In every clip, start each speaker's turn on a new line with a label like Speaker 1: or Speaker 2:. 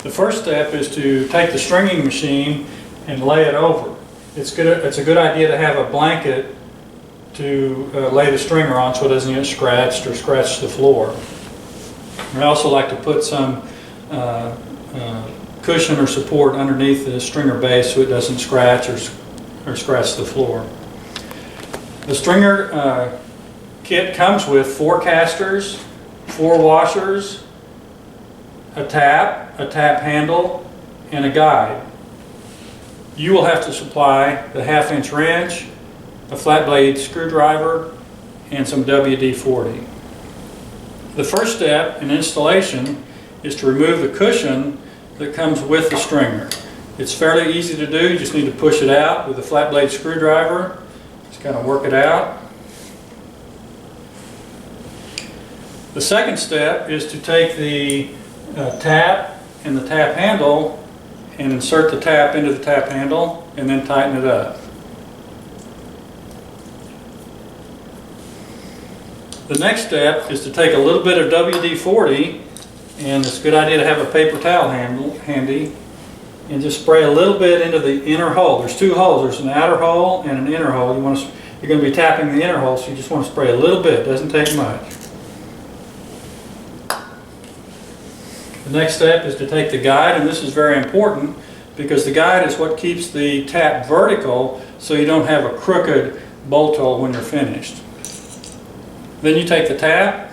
Speaker 1: The first step is to take the stringing machine and lay it over. It's a good idea to have a blanket to lay the stringer on so it doesn't get scratched or scratch the floor. I also like to put some cushion or support underneath the stringer base so it doesn't scratch or scratch the floor. The stringer kit comes with 4 casters, 4 washers, a tap handle, and a guide. You will have to supply the 1/2-inch wrench, a flat blade screwdriver, and some WD-40. The first step in installation is to remove the cushion that comes with the stringer. It's fairly easy to do. You just need to push it out with a flat blade screwdriver. Just kind of work it out. The second step is to take the tap and the tap handle and insert the tap into the tap handle and then tighten it up. The next step is to take a little bit of WD-40, and it's a good idea to have a paper towel handy, and just spray a little bit into the inner hole. There's 2 holes. There's an outer hole and an inner hole. You're going to be tapping the inner hole, so you just want to spray a little bit. It doesn't take much. The next step is to take the guide, and this is very important because the guide is what keeps the tap vertical so you don't have a crooked bolt hole when you're finished. Then you take the tap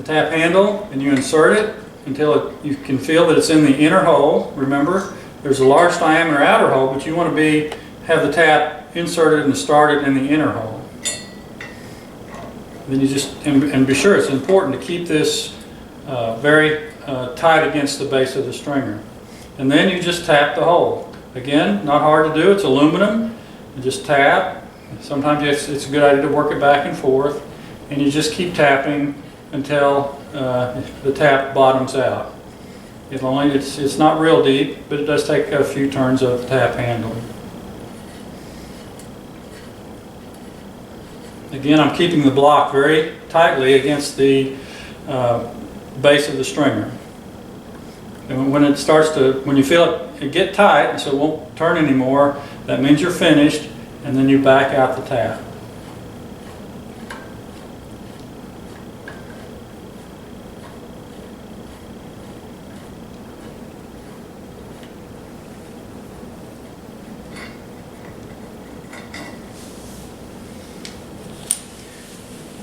Speaker 1: handle, and you insert it until you can feel that it's in the inner hole. Remember, there's a large diameter outer hole, but you want to have the tap inserted and started in the inner hole. Then you and be sure it's important to keep this very tight against the base of the stringer. And then you just tap the hole. Again, not hard to do. It's aluminum. You just tap. Sometimes it's a good idea to work it back and forth. And you just keep tapping until the tap bottoms out. It's not real deep, but it does take a few turns of the tap handle. Again, I'm keeping the block very tightly against the base of the stringer. And when you feel it get tight, and so it won't turn anymore, that means you're finished, and then you back out the tap.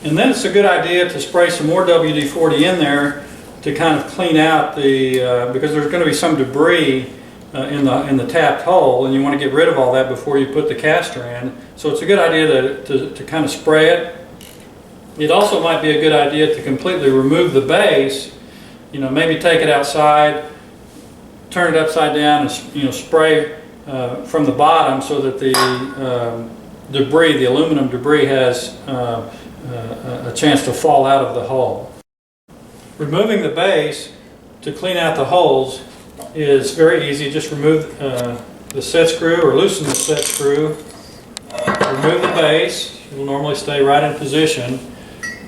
Speaker 1: And then it's a good idea to spray some more WD-40 in there to kind of clean out because there's going to be some debris in the tapped hole, and you want to get rid of all that before you put the caster in. So it's a good idea to kind of spray it. It also might be a good idea to completely remove the base. Maybe take it outside, turn it upside down, and spray from the bottom so that the debris, the aluminum debris, has a chance to fall out of the hole. Removing the base to clean out the holes is very easy. Just remove the set screw or loosen the set screw. Remove the base. It will normally stay right in position.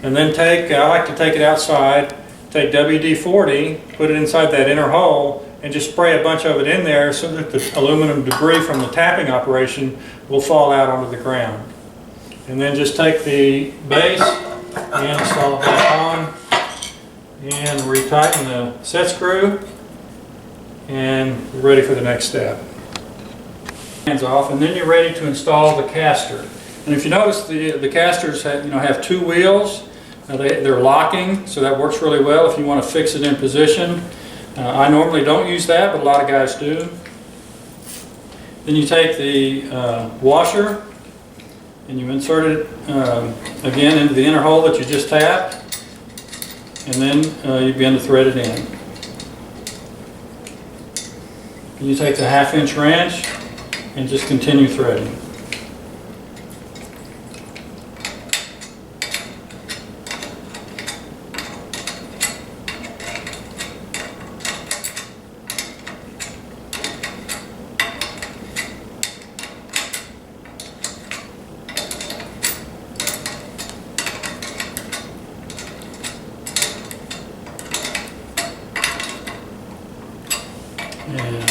Speaker 1: And then I like to take it outside, take WD-40, put it inside that inner hole, and just spray a bunch of it in there so that the aluminum debris from the tapping operation will fall out onto the ground. And then just take the base and install it back on and retighten the set screw, and we're ready for the next step. Hands off, and then you're ready to install the caster. And if you notice, the casters have 2 wheels. They're locking, so that works really well if you want to fix it in position. I normally don't use that, but a lot of guys do. Then you take the washer and you insert it again into the inner hole that you just tapped, and then you begin to thread it in. And you take the 1/2-inch wrench and just continue threading. And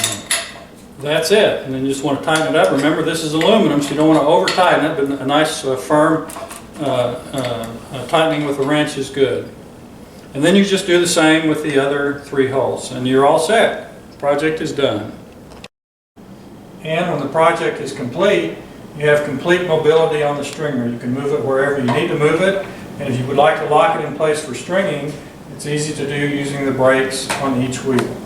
Speaker 1: that's it. And then you just want to tighten it up. Remember, this is aluminum, so you don't want to over tighten it, but a nice firm tightening with a wrench is good. And then you just do the same with the other 3 holes, and you're all set. The project is done. And when the project is complete, you have complete mobility on the stringer. You can move it wherever you need to move it, and if you would like to lock it in place for stringing, it's easy to do using the brakes on each wheel.